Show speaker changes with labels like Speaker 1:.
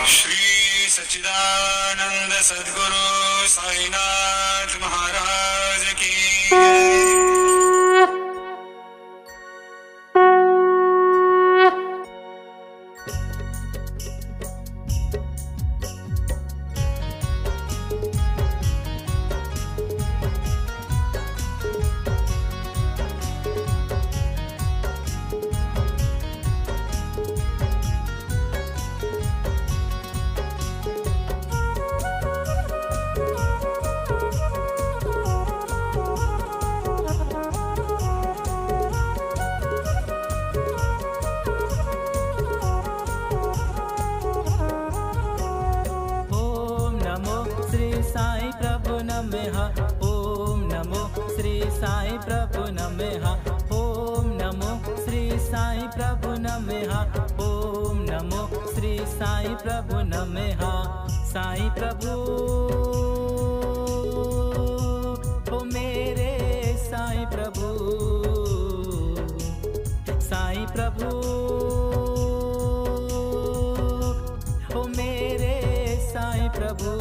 Speaker 1: श्री सच्चिदानंद सद्गुरु साईनाथ महाराज की
Speaker 2: साई प्रभु नमः। ओम नमो श्री साई प्रभु नमः। ओम नमो श्री साई प्रभु नमः। ओम नमो श्री साई प्रभु नमः। साई प्रभु ओ मेरे साई प्रभु, साई प्रभु ओ मेरे साई प्रभु।